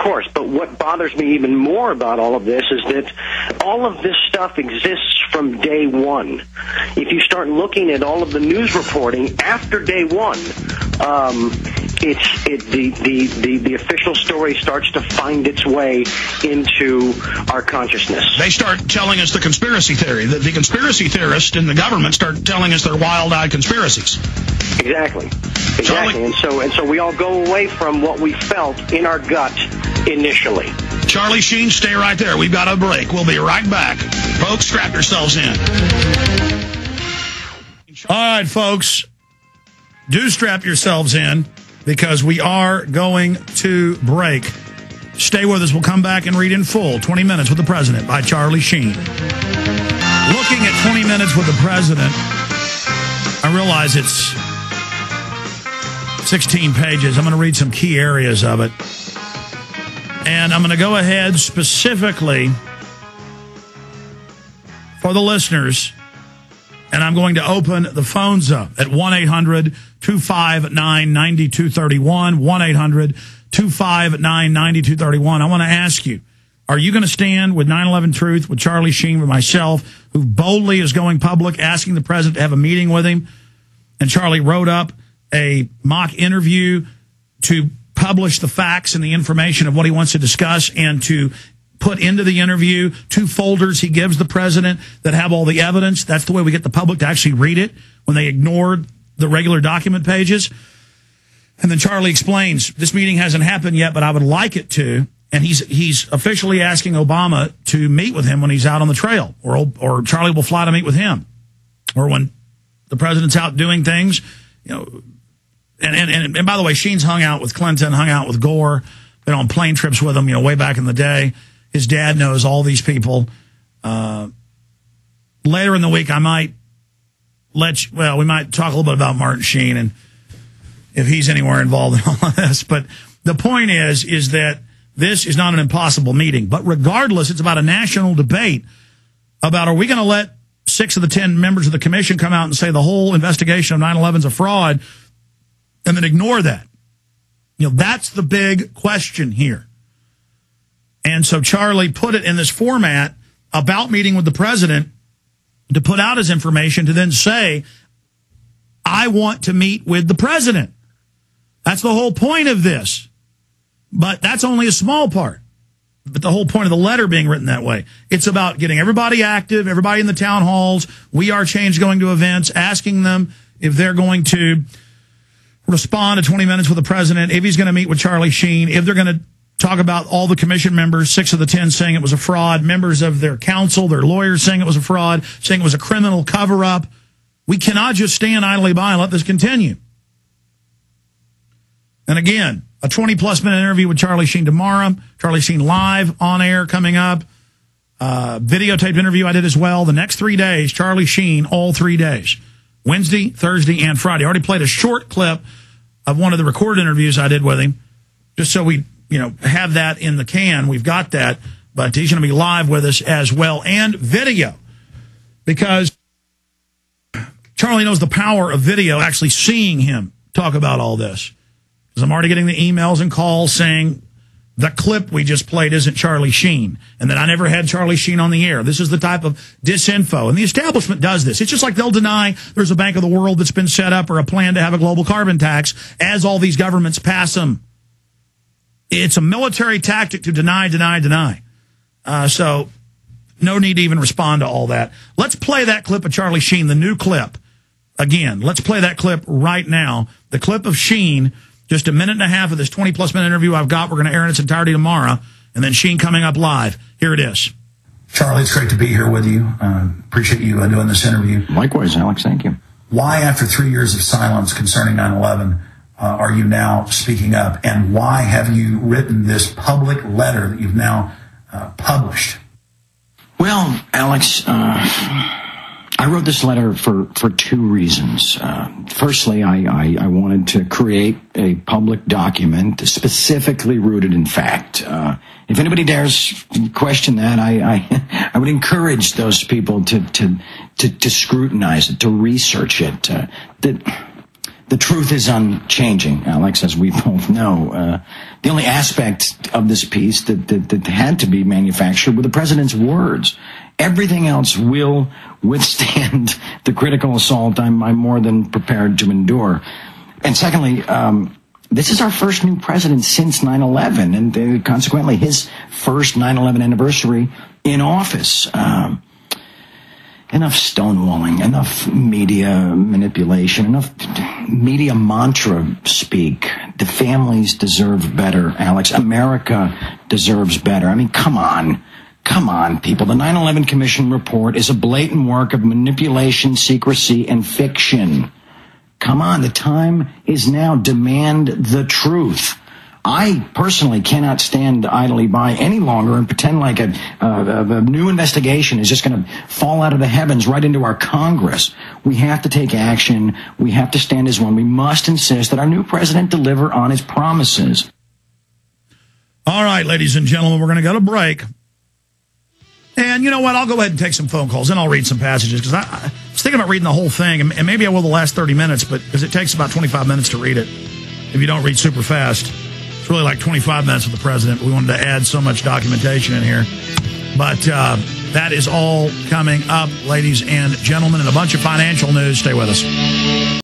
course. But what bothers me even more about all of this is that all of this stuff exists from day one. If you start looking at all of the news reporting after day one, the official story starts to find its way into our consciousness. They start telling us the conspiracy theory. The conspiracy theorists in the government start telling us their wild-eyed conspiracies. Exactly. And so we all go away from what we felt in our gut initially. Charlie Sheen, stay right there. We've got a break. We'll be right back. Folks, strap yourselves in. All right, folks, do strap yourselves in because we are going to break. Stay with us. We'll come back and read in full 20 Minutes with the President by Charlie Sheen. Looking at 20 Minutes with the President, I realize it's 16 pages. I'm going to read some key areas of it. And I'm going to go ahead specifically for the listeners, and I'm going to open the phones up at 1-800-259-9231, 1-800-259-9231. I want to ask you, are you going to stand with 9/11 Truth, with Charlie Sheen, with myself, who boldly is going public, asking the president to have a meeting with him? And Charlie wrote up a mock interview to publish the facts and the information of what he wants to discuss and to put into the interview 2 folders he gives the president that have all the evidence. That's the way we get the public to actually read it when they ignored the regular document pages. And then Charlie explains, this meeting hasn't happened yet, but I would like it to. And he's officially asking Obama to meet with him when he's out on the trail, or Charlie will fly to meet with him. Or when the president's out doing things, you know. And by the way, Sheen's hung out with Clinton, hung out with Gore, been on plane trips with him, you know, way back in the day. His dad knows all these people. Later in the week, I might we might talk a little bit about Martin Sheen and if he's anywhere involved in all of this. But the point is that this is not an impossible meeting. But regardless, it's about a national debate about, are we going to let 6 of the 10 members of the commission come out and say the whole investigation of 9/11 is a fraud, and then ignore that? You know, that's the big question here. And so Charlie put it in this format about meeting with the president to put out his information to then say, I want to meet with the president. That's the whole point of this. But that's only a small part. But the whole point of the letter being written that way, it's about getting everybody active, everybody in the town halls, We Are Change going to events, asking them if they're going to respond to 20 Minutes with the president, if he's going to meet with Charlie Sheen, if they're going to talk about all the commission members, 6 of the 10 saying it was a fraud, members of their counsel, their lawyers saying it was a fraud, saying it was a criminal cover-up. We cannot just stand idly by and let this continue. And again, a 20-plus minute interview with Charlie Sheen tomorrow, Charlie Sheen live on air coming up, videotaped interview I did as well. The next 3 days, Charlie Sheen, all 3 days, Wednesday, Thursday, and Friday. I already played a short clip of one of the recorded interviews I did with him, just so we, you know, have that in the can. We've got that, but he's going to be live with us as well, and video, because Charlie knows the power of video, actually seeing him talk about all this. Because I'm already getting the emails and calls saying the clip we just played isn't Charlie Sheen, and that I never had Charlie Sheen on the air. This is the type of disinfo, and the establishment does this. It's just like they'll deny there's a Bank of the World that's been set up or a plan to have a global carbon tax as all these governments pass them. It's a military tactic to deny. So no need to even respond to all that. Let's play that clip of Charlie Sheen, the new clip. Again, let's play that clip right now. The clip of Sheen, just a minute and a half of this 20-plus minute interview I've got. We're going to air in its entirety tomorrow. And then Sheen coming up live. Here it is. Charlie, it's great to be here with you. Appreciate you doing this interview. Likewise, Alex. Thank you. Why, after 3 years of silence concerning 9/11, are you now speaking up? And why have you written this public letter that you've now published? Well, Alex, I wrote this letter for 2 reasons. Firstly, I wanted to create a public document specifically rooted in fact. If anybody dares question that, I would encourage those people to scrutinize it, to research it. The truth is unchanging, Alex, as we both know. The only aspect of this piece that had to be manufactured were the president's words. Everything else will withstand the critical assault I'm more than prepared to endure. And secondly, this is our first new president since 9/11, and consequently his first 9/11 anniversary in office. Enough stonewalling, enough media manipulation, enough media mantra speak. The families deserve better, Alex. America deserves better. I mean, come on. Come on, people. The 9/11 Commission report is a blatant work of manipulation, secrecy, and fiction. Come on, the time is now. Demand the truth. I personally cannot stand idly by any longer and pretend like a new investigation is just going to fall out of the heavens right into our Congress. We have to take action. We have to stand as one. We must insist that our new president deliver on his promises. All right, ladies and gentlemen, we're going to go to break. And you know what? I'll go ahead and take some phone calls, and I'll read some passages, because I was thinking about reading the whole thing, and maybe I will the last 30 minutes, but because it takes about 25 minutes to read it if you don't read super fast. It's really like 25 minutes with the president. We wanted to add so much documentation in here. But that is all coming up, ladies and gentlemen, and a bunch of financial news. Stay with us.